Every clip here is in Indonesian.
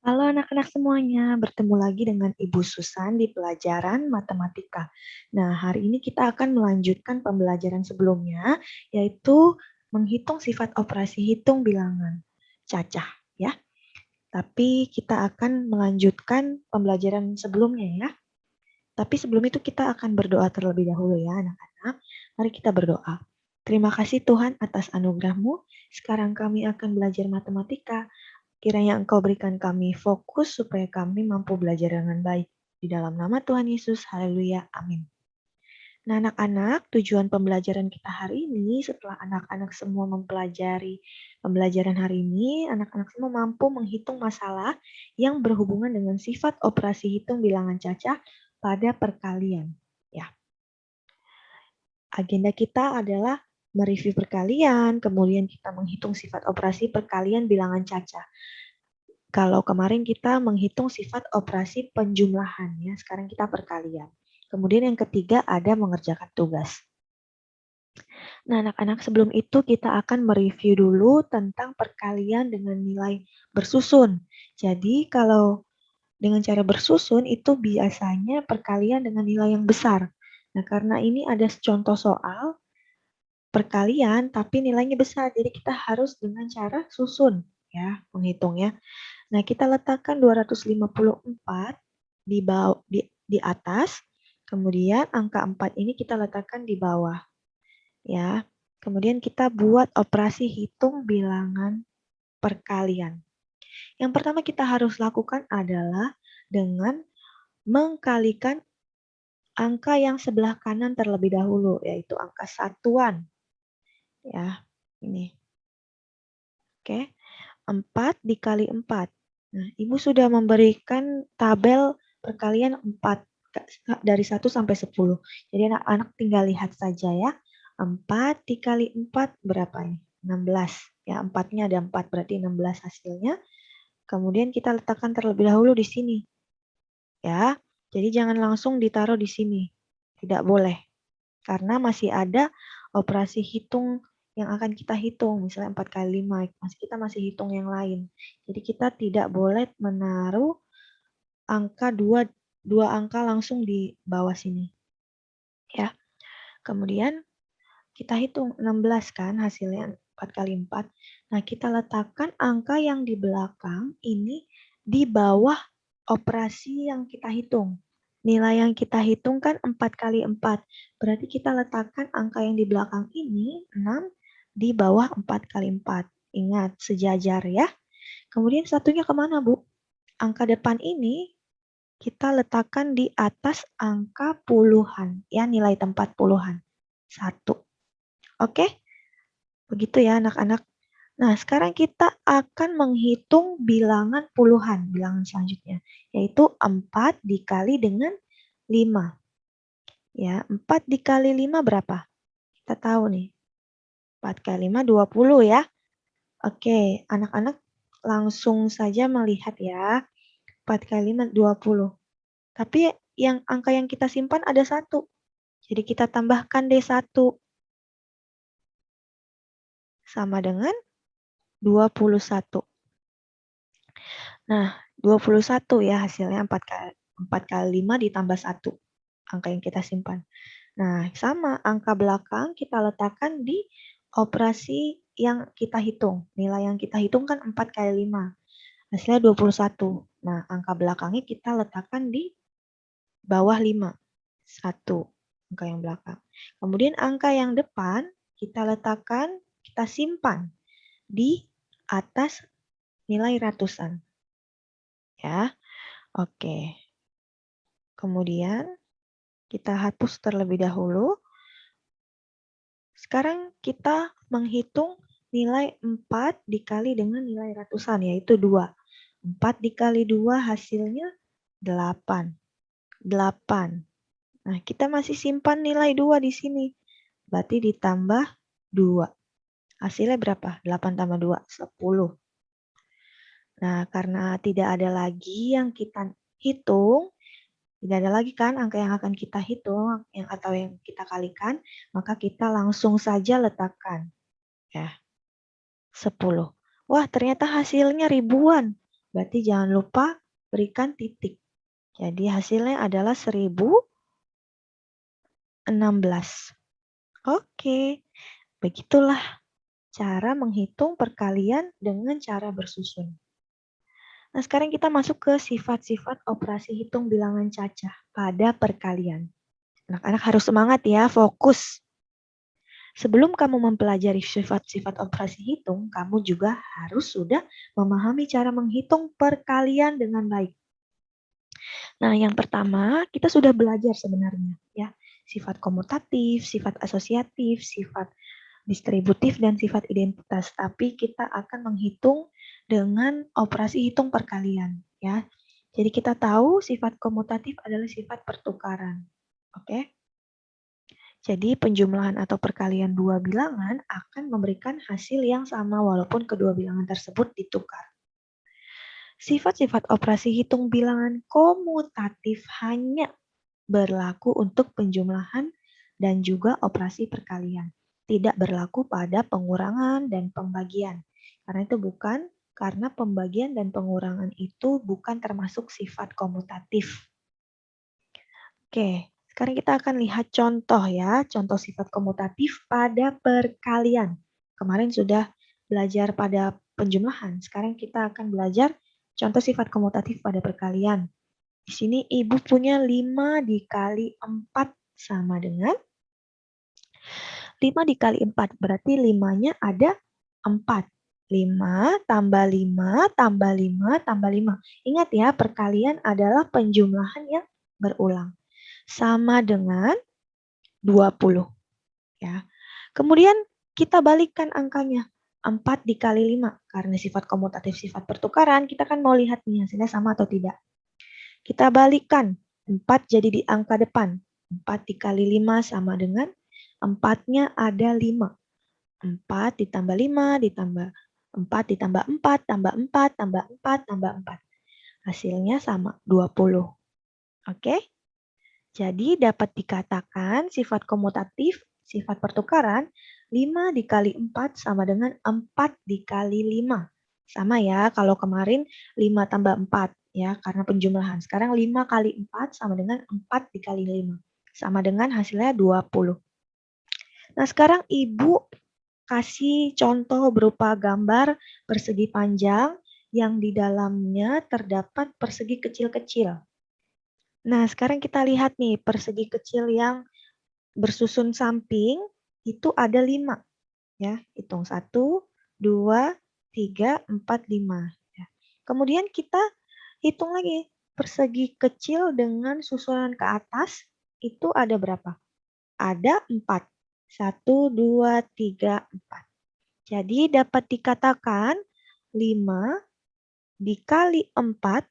Halo anak-anak semuanya, bertemu lagi dengan Ibu Susan di pelajaran matematika. Nah, hari ini kita akan melanjutkan pembelajaran sebelumnya, yaitu menghitung sifat operasi hitung bilangan cacah, ya. Tapi kita akan melanjutkan pembelajaran sebelumnya, ya. Tapi sebelum itu kita akan berdoa terlebih dahulu, ya anak-anak. Mari kita berdoa. Terima kasih Tuhan atas anugerah-Mu. Sekarang kami akan belajar matematika. Kiranya Engkau berikan kami fokus supaya kami mampu belajar dengan baik. Di dalam nama Tuhan Yesus, haleluya, amin. Nah anak-anak, tujuan pembelajaran kita hari ini, setelah anak-anak semua mempelajari pembelajaran hari ini, anak-anak semua mampu menghitung masalah yang berhubungan dengan sifat operasi hitung bilangan cacah pada perkalian. Ya. Agenda kita adalah mereview perkalian, kemudian kita menghitung sifat operasi perkalian bilangan cacah. Kalau kemarin kita menghitung sifat operasi penjumlahan, ya. Sekarang kita perkalian. Kemudian yang ketiga ada mengerjakan tugas. Nah, anak-anak sebelum itu kita akan mereview dulu tentang perkalian dengan nilai bersusun. Jadi kalau dengan cara bersusun itu biasanya perkalian dengan nilai yang besar. Nah, karena ini ada contoh soal perkalian tapi nilainya besar, jadi kita harus dengan cara susun, ya, menghitungnya. Nah, kita letakkan 254 di atas, kemudian angka 4 ini kita letakkan di bawah. Ya. Kemudian kita buat operasi hitung bilangan perkalian. Yang pertama kita harus lakukan adalah dengan mengkalikan angka yang sebelah kanan terlebih dahulu, yaitu angka satuan. Ya, ini. Oke. 4 dikali 4. Nah, Ibu sudah memberikan tabel perkalian 4 dari 1 sampai 10. Jadi anak-anak tinggal lihat saja ya. 4 dikali 4 berapa ini? 16. Ya, 4-nya ada 4, berarti 16 hasilnya. Kemudian kita letakkan terlebih dahulu di sini. Ya, jadi jangan langsung ditaruh di sini. Tidak boleh. Karena masih ada operasi hitung yang akan kita hitung, misalnya 4 kali 5, kita masih hitung yang lain. Jadi kita tidak boleh menaruh angka dua angka langsung di bawah sini. Ya. Kemudian kita hitung 16 kan hasilnya 4 kali 4. Nah, kita letakkan angka yang di belakang ini di bawah operasi yang kita hitung. Nilai yang kita hitung kan 4 kali 4. Berarti kita letakkan angka yang di belakang ini 6 di bawah 4 kali 4. Ingat, sejajar ya. Kemudian satunya kemana, Bu? Angka depan ini kita letakkan di atas angka puluhan. Ya, nilai tempat puluhan. 1. Oke? Begitu ya anak-anak. Nah, sekarang kita akan menghitung bilangan puluhan, bilangan selanjutnya. Yaitu 4 dikali dengan 5. Ya, 4 dikali 5 berapa? Kita tahu nih. 4 kali 5, 20 ya. Oke, anak-anak langsung saja melihat ya. 4 kali 5, 20. Tapi yang angka yang kita simpan ada 1. Jadi kita tambahkan deh 1. Sama dengan 21. Nah, 21 ya hasilnya 4 kali 5 ditambah 1. Angka yang kita simpan. Nah, sama angka belakang kita letakkan di operasi yang kita hitung. Nilai yang kita hitung kan 4 kali 5. Hasilnya 21. Nah, angka belakangnya kita letakkan di bawah 5. 1. Angka yang belakang. Kemudian angka yang depan kita letakkan, kita simpan di atas nilai ratusan. Ya, oke. Kemudian kita hapus terlebih dahulu. Sekarang kita menghitung nilai 4 dikali dengan nilai ratusan, yaitu 2. 4 dikali 2 hasilnya 8. 8. Nah, kita masih simpan nilai 2 di sini. Berarti ditambah 2. Hasilnya berapa? 8 tambah 2, 10. Nah, karena tidak ada lagi yang kita hitung, tidak ada lagi kan angka yang akan kita hitung atau yang kita kalikan, maka kita langsung saja letakkan ya 10. Wah, ternyata hasilnya ribuan. Berarti jangan lupa berikan titik. Jadi hasilnya adalah 1016. Oke, begitulah cara menghitung perkalian dengan cara bersusun. Nah, sekarang kita masuk ke sifat-sifat operasi hitung bilangan cacah pada perkalian. Anak-anak harus semangat ya, fokus. Sebelum kamu mempelajari sifat-sifat operasi hitung, kamu juga harus sudah memahami cara menghitung perkalian dengan baik. Nah, yang pertama, kita sudah belajar sebenarnya ya, sifat komutatif, sifat asosiatif, sifat distributif, dan sifat identitas. Tapi kita akan menghitung dengan operasi hitung perkalian ya. Jadi kita tahu sifat komutatif adalah sifat pertukaran. Oke? Jadi penjumlahan atau perkalian dua bilangan akan memberikan hasil yang sama walaupun kedua bilangan tersebut ditukar. Sifat-sifat operasi hitung bilangan komutatif hanya berlaku untuk penjumlahan dan juga operasi perkalian. Tidak berlaku pada pengurangan dan pembagian. Karena pembagian dan pengurangan itu bukan termasuk sifat komutatif. Oke, sekarang kita akan lihat contoh ya, contoh sifat komutatif pada perkalian. Kemarin sudah belajar pada penjumlahan, sekarang kita akan belajar contoh sifat komutatif pada perkalian. Di sini Ibu punya 5 dikali 4 sama dengan 5 dikali 4, berarti 5-nya ada 4. 5 tambah 5 tambah 5 tambah 5. Ingat ya, perkalian adalah penjumlahan yang berulang. Sama dengan 20. Ya. Kemudian kita balikkan angkanya. 4 dikali 5. Karena sifat komutatif sifat pertukaran, kita kan mau lihat nih hasilnya sama atau tidak. Kita balikkan. 4 jadi di angka depan. 4 dikali 5 sama dengan 4-nya ada 5. 4 ditambah 5 ditambah 4 ditambah 4 tambah 4 tambah 4 tambah 4. Hasilnya sama 20. Oke? Jadi dapat dikatakan sifat komutatif, sifat pertukaran, 5 dikali 4 sama dengan 4 dikali 5. Sama ya, kalau kemarin 5 tambah 4 ya, karena penjumlahan. Sekarang 5 kali 4 sama dengan 4 dikali 5. Sama dengan hasilnya 20. Nah, sekarang Ibu kasih contoh berupa gambar persegi panjang yang di dalamnya terdapat persegi kecil-kecil. Nah, sekarang kita lihat nih, persegi kecil yang bersusun samping itu ada 5. Ya, hitung 1, 2, 3, 4, 5. Ya. Kemudian kita hitung lagi, persegi kecil dengan susunan ke atas itu ada berapa? Ada 4. 1, 2, 3, 4. Jadi dapat dikatakan 5 dikali 4,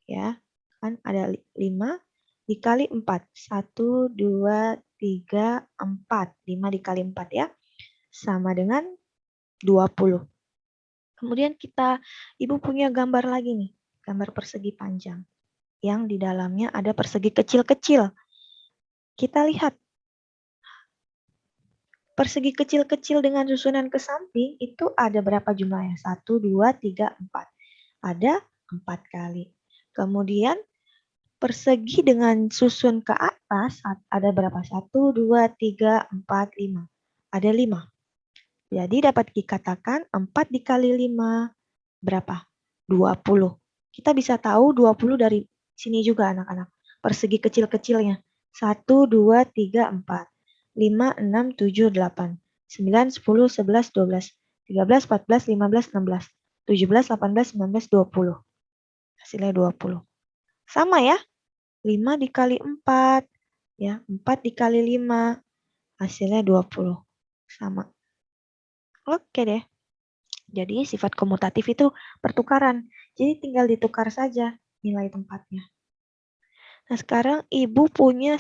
ya, kan ada 5 dikali 4. 1, 2, 3, 4. 5 dikali 4 ya, sama dengan 20. Kemudian Ibu punya gambar lagi nih, gambar persegi panjang. Yang di dalamnya ada persegi kecil-kecil. Kita lihat. Persegi kecil-kecil dengan susunan ke samping itu ada berapa jumlahnya? 1, 2, 3, 4. Ada 4 kali. Kemudian persegi dengan susun ke atas ada berapa? 1, 2, 3, 4, 5. Ada 5. Jadi dapat dikatakan 4 dikali 5 berapa? 20. Kita bisa tahu 20 dari sini juga anak-anak. Persegi kecil-kecilnya. 1, 2, 3, 4. 5, 6, 7, 8. 9, 10, 11, 12. 13, 14, 15, 16. 17, 18, 19, 20. Hasilnya 20. Sama ya. 5 dikali 4. Ya, 4 dikali 5. Hasilnya 20. Sama. Oke deh. Jadi sifat komutatif itu pertukaran. Jadi tinggal ditukar saja nilai tempatnya. Nah, sekarang Ibu punya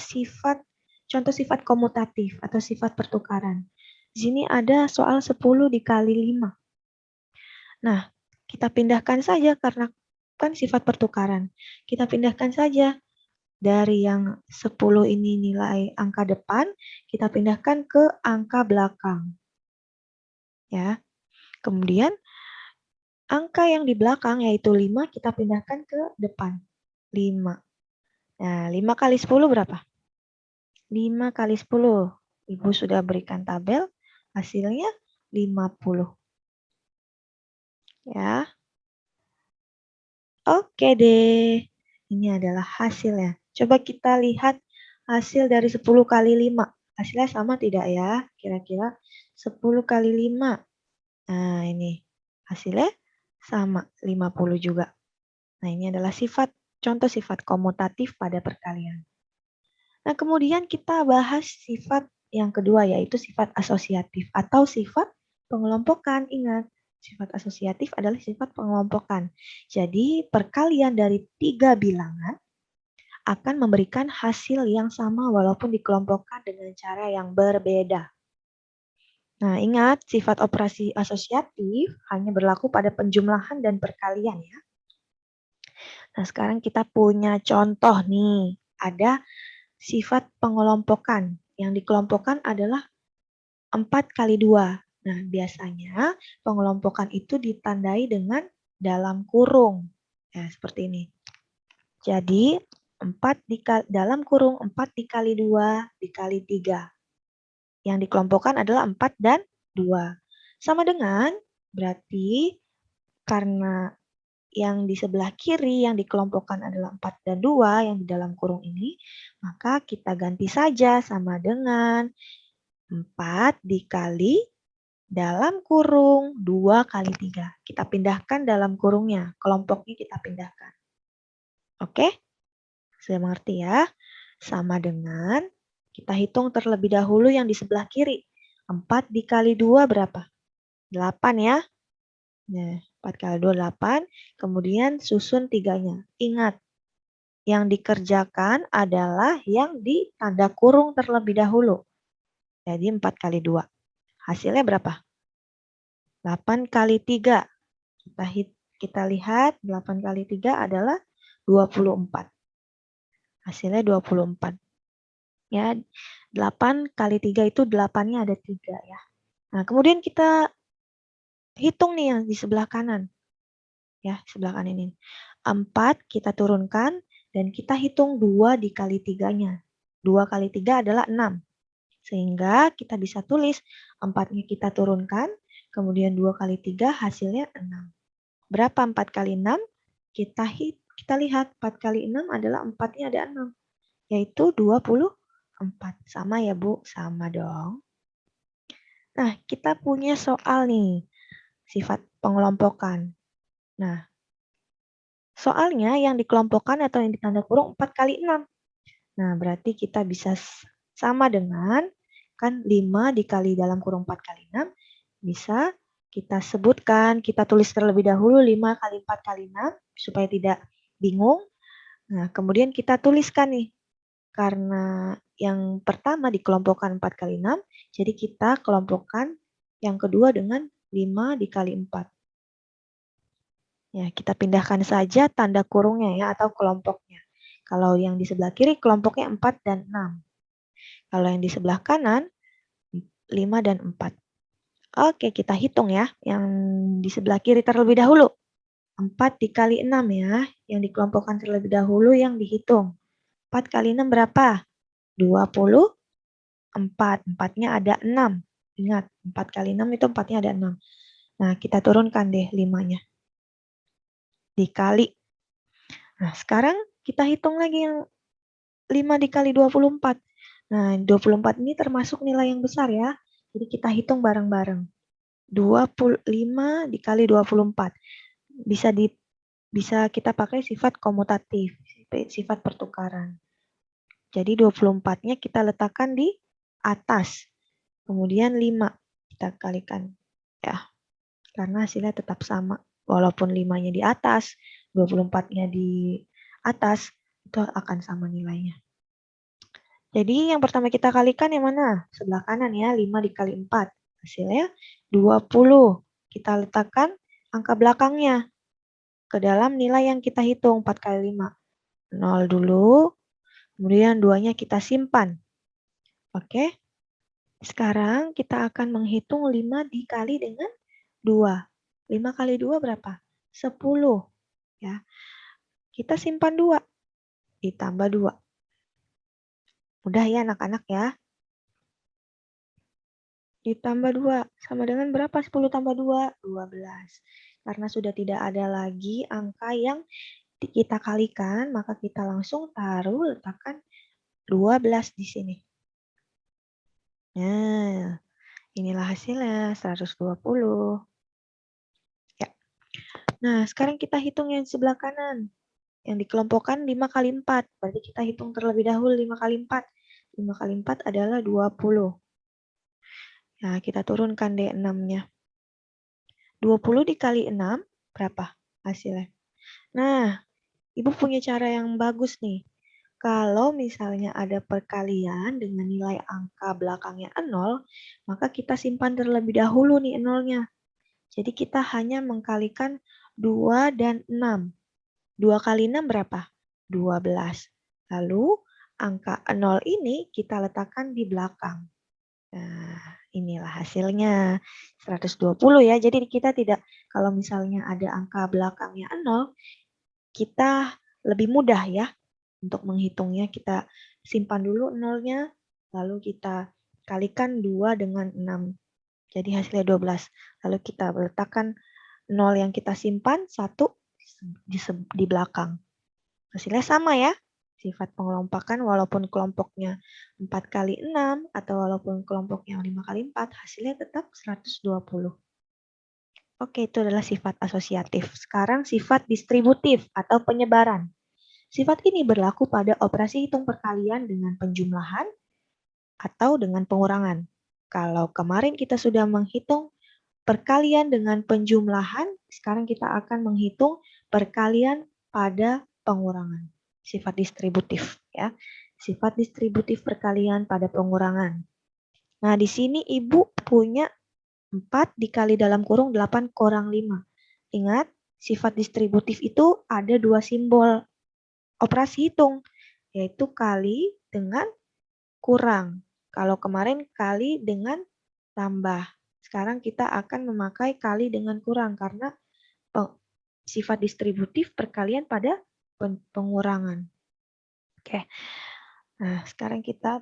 contoh sifat komutatif atau sifat pertukaran. Di sini ada soal 10 dikali 5. Nah, kita pindahkan saja karena kan sifat pertukaran. Kita pindahkan saja dari yang 10 ini nilai angka depan, kita pindahkan ke angka belakang. Ya. Kemudian Angka yang di belakang yaitu 5 kita pindahkan ke depan. 5. Nah, 5 kali 10 berapa? 5 kali 10. Ibu sudah berikan tabel, hasilnya 50. Ya. Oke deh. Ini adalah hasilnya. Coba kita lihat hasil dari 10 kali 5. Hasilnya sama tidak ya? Kira-kira 10 kali 5. Nah, ini hasilnya sama, 50 juga. Nah, ini adalah contoh sifat komutatif pada perkalian. Nah, kemudian kita bahas sifat yang kedua, yaitu sifat asosiatif atau sifat pengelompokan. Ingat, sifat asosiatif adalah sifat pengelompokan. Jadi, perkalian dari 3 bilangan akan memberikan hasil yang sama walaupun dikelompokkan dengan cara yang berbeda. Nah, ingat, sifat operasi asosiatif hanya berlaku pada penjumlahan dan perkalian ya. Nah, sekarang kita punya contoh nih. Ada sifat pengelompokan. Yang dikelompokkan adalah 4 kali 2. Nah, biasanya pengelompokan itu ditandai dengan dalam kurung. Ya, seperti ini. Jadi, dalam kurung 4 dikali 2 dikali 3. Yang dikelompokkan adalah 4 dan 2. Sama dengan, berarti karena yang di sebelah kiri yang dikelompokkan adalah 4 dan 2 yang di dalam kurung ini, maka kita ganti saja sama dengan 4 dikali dalam kurung 2 kali 3. Kita pindahkan dalam kurungnya, kelompoknya kita pindahkan. Oke? Sudah mengerti ya? Sama dengan kita hitung terlebih dahulu yang di sebelah kiri. 4 dikali 2 berapa? 8 ya. Nah, 4 kali 2, 8. Kemudian susun 3-nya. Ingat, yang dikerjakan adalah yang di tanda kurung terlebih dahulu. Jadi 4 kali 2. Hasilnya berapa? 8 kali 3. Kita lihat 8 kali 3 adalah 24. Hasilnya 24. Ya, 8 kali 3 itu 8-nya ada 3 ya. Nah, kemudian kita hitung nih yang di sebelah kanan. Ya, sebelah kanan ini. 4 kita turunkan dan kita hitung 2 dikali 3-nya. 2 kali 3 adalah 6. Sehingga kita bisa tulis 4-nya kita turunkan, kemudian 2 kali 3 hasilnya 6. Berapa 4 kali 6? Kita lihat 4 kali 6 adalah 4-nya ada 6. Yaitu 24. Sama ya Bu? Sama dong. Nah, kita punya soal nih. Sifat pengelompokan. Nah, soalnya yang dikelompokkan atau yang ditanda kurung 4 kali 6. Nah, berarti kita bisa sama dengan kan 5 dikali dalam kurung 4 kali 6 bisa kita sebutkan, kita tulis terlebih dahulu 5 kali 4 kali 6 supaya tidak bingung. Nah, kemudian kita tuliskan nih. Karena yang pertama dikelompokkan 4 kali 6, jadi kita kelompokkan yang kedua dengan 5 dikali 4. Ya, kita pindahkan saja tanda kurungnya ya atau kelompoknya. Kalau yang di sebelah kiri kelompoknya 4 dan 6. Kalau yang di sebelah kanan 5 dan 4. Oke, kita hitung ya. Yang di sebelah kiri terlebih dahulu. 4 dikali 6 ya. Yang dikelompokkan terlebih dahulu yang dihitung. 4 kali 6 berapa? 24. 4-nya ada 6. Ingat, 4 kali 6 itu 4-nya ada 6. Nah, kita turunkan deh 5-nya. Dikali. Nah, sekarang kita hitung lagi yang 5 dikali 24. Nah, 24 ini termasuk nilai yang besar ya. Jadi kita hitung bareng-bareng. 25 dikali 24. Bisa kita pakai sifat komutatif, sifat pertukaran. Jadi 24-nya kita letakkan di atas. Kemudian 5 kita kalikan. Ya, karena hasilnya tetap sama. Walaupun 5-nya di atas, 24-nya di atas, itu akan sama nilainya. Jadi yang pertama kita kalikan yang mana? Sebelah kanan ya, 5 dikali 4. Hasilnya 20. Kita letakkan angka belakangnya ke dalam nilai yang kita hitung, 4 kali 5. 0 dulu, kemudian 2-nya kita simpan. Oke, sekarang kita akan menghitung 5 dikali dengan 2. 5 kali 2 berapa? 10. Ya. Kita simpan 2. Ditambah 2. Mudah ya anak-anak ya. Ditambah 2. Sama dengan berapa? 10 tambah 2? 12. Karena sudah tidak ada lagi angka yang kita kalikan, maka kita langsung letakkan 12 di sini. Nah, inilah hasilnya 120. Ya. Nah, sekarang kita hitung yang sebelah kanan. Yang dikelompokkan 5 kali 4. Berarti kita hitung terlebih dahulu 5 kali 4. 5 kali 4 adalah 20. Nah, kita turunkan deh 6-nya. 20 dikali 6, berapa hasilnya? Nah, Ibu punya cara yang bagus nih. Kalau misalnya ada perkalian dengan nilai angka belakangnya 0, maka kita simpan terlebih dahulu nih 0-nya. Jadi kita hanya mengkalikan 2 dan 6. 2 kali 6 berapa? 12. Lalu angka 0 ini kita letakkan di belakang. Nah, inilah hasilnya 120 ya. Jadi kita tidak, kalau misalnya ada angka belakangnya 0, kita lebih mudah ya untuk menghitungnya. Kita simpan dulu 0-nya, lalu kita kalikan 2 dengan 6. Jadi hasilnya 12. Lalu kita letakkan 0 yang kita simpan, 1 di belakang. Hasilnya sama ya. Sifat pengelompokan walaupun kelompoknya 4 kali 6 atau walaupun kelompoknya 5 kali 4, hasilnya tetap 120. Oke, itu adalah sifat asosiatif. Sekarang sifat distributif atau penyebaran. Sifat ini berlaku pada operasi hitung perkalian dengan penjumlahan atau dengan pengurangan. Kalau kemarin kita sudah menghitung perkalian dengan penjumlahan, sekarang kita akan menghitung perkalian pada pengurangan. Sifat distributif ya. Sifat distributif perkalian pada pengurangan. Nah, di sini Ibu punya 4 dikali dalam kurung 8 kurang 5. Ingat, sifat distributif itu ada 2 simbol operasi hitung, yaitu kali dengan kurang. Kalau kemarin kali dengan tambah. Sekarang kita akan memakai kali dengan kurang karena sifat distributif perkalian pada pengurangan. Oke. Nah, sekarang kita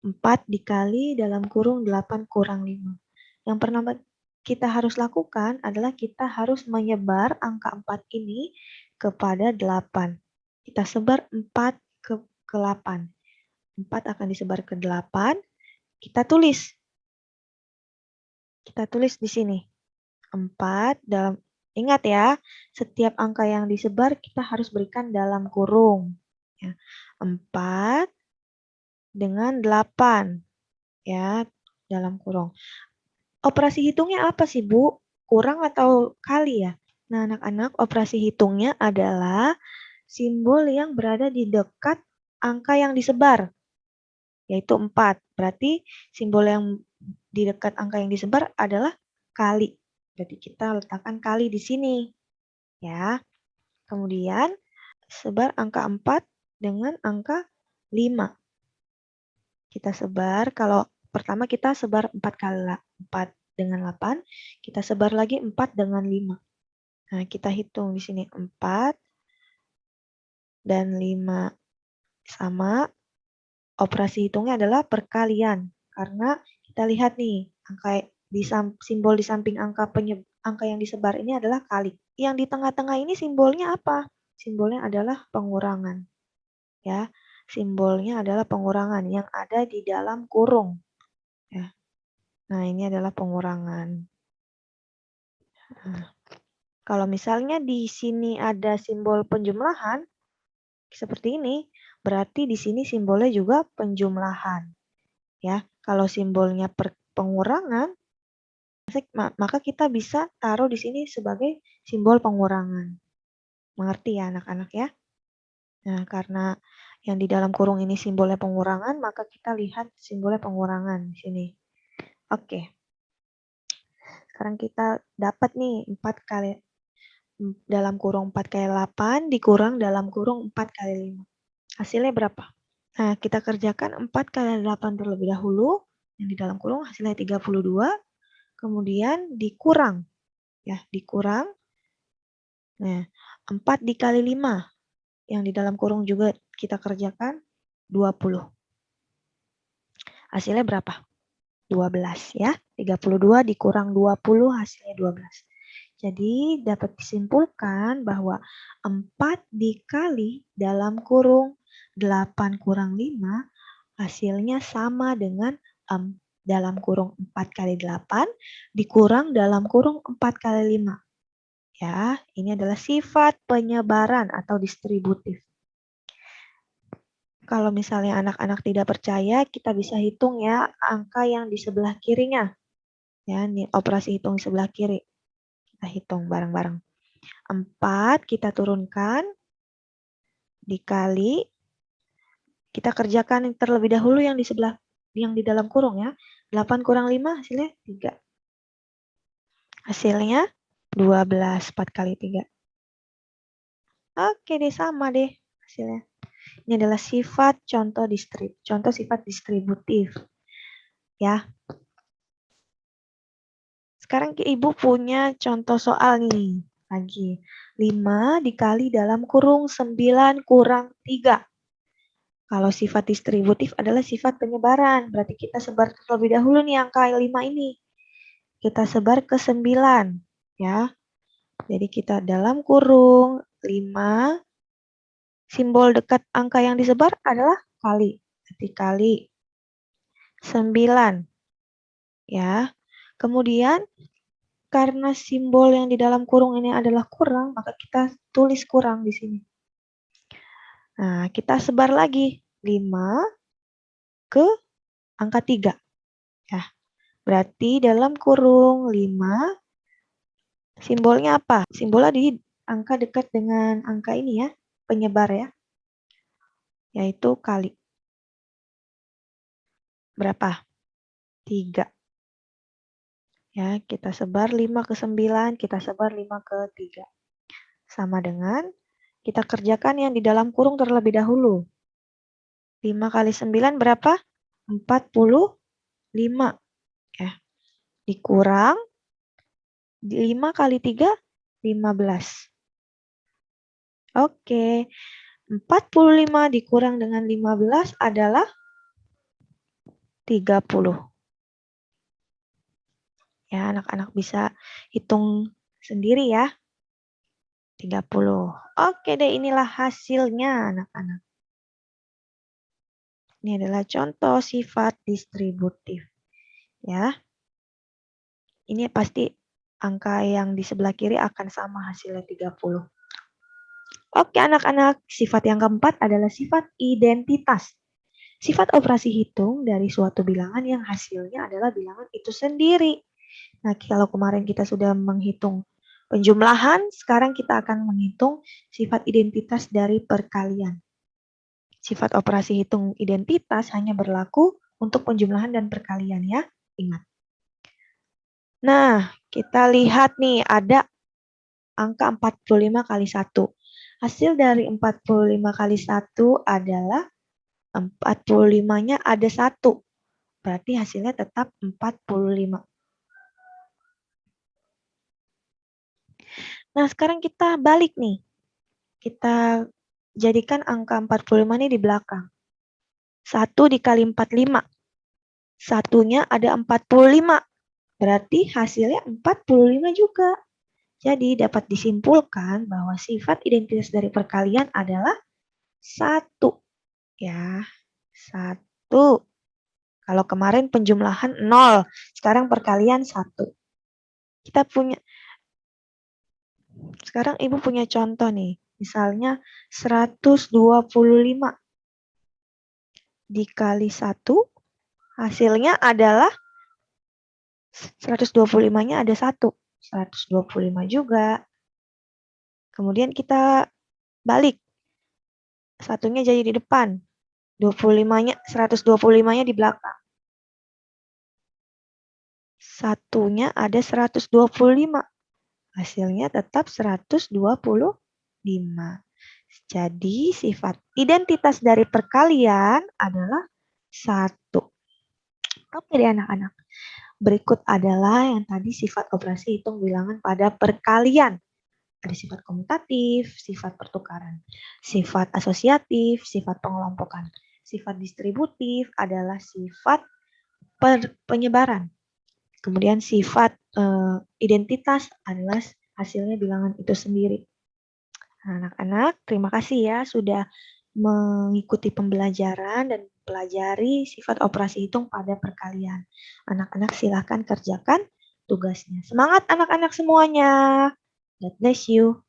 4 dikali dalam kurung 8 kurang 5. Yang pertama kita harus lakukan adalah kita harus menyebar angka 4 ini kepada 8. Kita sebar 4 ke 8. 4 akan disebar ke 8. Kita tulis. Kita tulis di sini. 4 dalam, ingat ya, setiap angka yang disebar kita harus berikan dalam kurung. 4 dengan 8 ya, dalam kurung. Operasi hitungnya apa sih, Bu? Kurang atau kali ya? Nah, anak-anak, operasi hitungnya adalah simbol yang berada di dekat angka yang disebar, yaitu 4. Berarti simbol yang di dekat angka yang disebar adalah kali. Jadi kita letakkan kali di sini. Ya. Kemudian sebar angka 4 dengan angka 5. Kita sebar, kalau pertama kita sebar 4 kali 4 dengan 8, kita sebar lagi 4 dengan 5. Nah, kita hitung di sini 4 dan 5 sama. Operasi hitungnya adalah perkalian. Karena kita lihat nih, angka simbol di samping angka yang disebar ini adalah kali. Yang di tengah-tengah ini simbolnya apa? Simbolnya adalah pengurangan. Ya. Simbolnya adalah pengurangan yang ada di dalam kurung. Ya. Nah, ini adalah pengurangan. Nah, kalau misalnya di sini ada simbol penjumlahan, seperti ini, berarti di sini simbolnya juga penjumlahan. Ya, kalau simbolnya pengurangan, maka kita bisa taruh di sini sebagai simbol pengurangan. Mengerti ya anak-anak ya? Nah, karena yang di dalam kurung ini simbolnya pengurangan, maka kita lihat simbolnya pengurangan di sini. Oke. Sekarang kita dapat nih 4 kali dalam kurung 4 kali 8 dikurang dalam kurung 4 kali 5. Hasilnya berapa? Nah, kita kerjakan 4 kali 8 terlebih dahulu. Yang di dalam kurung hasilnya 32. Kemudian dikurang Ya, dikurang. Nah, 4 dikali 5. Yang di dalam kurung juga kita kerjakan 20. Hasilnya berapa? 12 ya. 32 dikurang 20 hasilnya 12. Jadi dapat disimpulkan bahwa 4 dikali dalam kurung 8 kurang 5 hasilnya sama dengan dalam kurung 4 kali 8 dikurang dalam kurung 4 kali 5. Ya, ini adalah sifat penyebaran atau distributif. Kalau misalnya anak-anak tidak percaya, kita bisa hitung ya angka yang di sebelah kirinya. Ya, ini operasi hitung di sebelah kiri. Kita hitung bareng-bareng. 4 kita turunkan dikali, kita kerjakan terlebih dahulu yang di sebelah, yang di dalam kurung ya. 8 kurang 5 hasilnya 3. Hasilnya 12, 4 kali 3. Oke deh, sama deh hasilnya. Ini adalah sifat contoh sifat distributif. Ya. Sekarang Ibu punya contoh soal nih. Lagi. 5 dikali dalam kurung 9 kurang 3. Kalau sifat distributif adalah sifat penyebaran. Berarti kita sebar terlebih dahulu nih angka 5 ini. Kita sebar ke 9. Ya. Jadi kita dalam kurung 5. Simbol dekat angka yang disebar adalah kali. Berarti kali 9. Ya. Kemudian karena simbol yang di dalam kurung ini adalah kurang, maka kita tulis kurang di sini. Nah, kita sebar lagi 5 ke angka 3. Ya. Berarti dalam kurung 5 simbolnya apa? Simbolnya di angka dekat dengan angka ini ya, penyebar ya. Yaitu kali. Berapa? 3. Ya, kita sebar 5 ke 9, kita sebar 5 ke 3. Sama dengan kita kerjakan yang di dalam kurung terlebih dahulu. 5 kali 9 berapa? 45. Ya. Dikurang 5 kali 3, 15. Oke. 45 dikurang dengan 15 adalah 30. Ya, anak-anak bisa hitung sendiri ya. 30. Oke deh, inilah hasilnya anak-anak. Ini adalah contoh sifat distributif. Ya. Ini pasti angka yang di sebelah kiri akan sama hasilnya 30. Oke anak-anak, sifat yang keempat adalah sifat identitas. Sifat operasi hitung dari suatu bilangan yang hasilnya adalah bilangan itu sendiri. Nah, kalau kemarin kita sudah menghitung penjumlahan, sekarang kita akan menghitung sifat identitas dari perkalian. Sifat operasi hitung identitas hanya berlaku untuk penjumlahan dan perkalian ya, ingat. Nah, kita lihat nih ada angka 45 kali 1. Hasil dari 45 kali 1 adalah 45-nya ada 1. Berarti hasilnya tetap 45. Nah, sekarang kita balik nih. Kita jadikan angka 45 ini di belakang. 1 dikali 45. Satunya ada 45. Berarti hasilnya 45 juga. Jadi dapat disimpulkan bahwa sifat identitas dari perkalian adalah 1. Ya, 1. Kalau kemarin penjumlahan 0, sekarang perkalian 1. Kita punya, sekarang Ibu punya contoh nih. Misalnya 125 dikali 1, hasilnya adalah 125-nya ada 1. 125 juga. Kemudian kita balik. Satunya jadi di depan. 125-nya di belakang. Satunya ada 125. Hasilnya tetap 125. Jadi sifat identitas dari perkalian adalah 1. Oke deh anak-anak. Berikut adalah yang tadi sifat operasi hitung bilangan pada perkalian. Ada sifat komutatif, sifat pertukaran, sifat asosiatif, sifat pengelompokan. Sifat distributif adalah sifat penyebaran. Kemudian sifat identitas adalah hasilnya bilangan itu sendiri. Anak-anak, terima kasih ya sudah mengikuti pembelajaran dan pelajari sifat operasi hitung pada perkalian. Anak-anak silahkan kerjakan tugasnya. Semangat anak-anak semuanya. God bless you.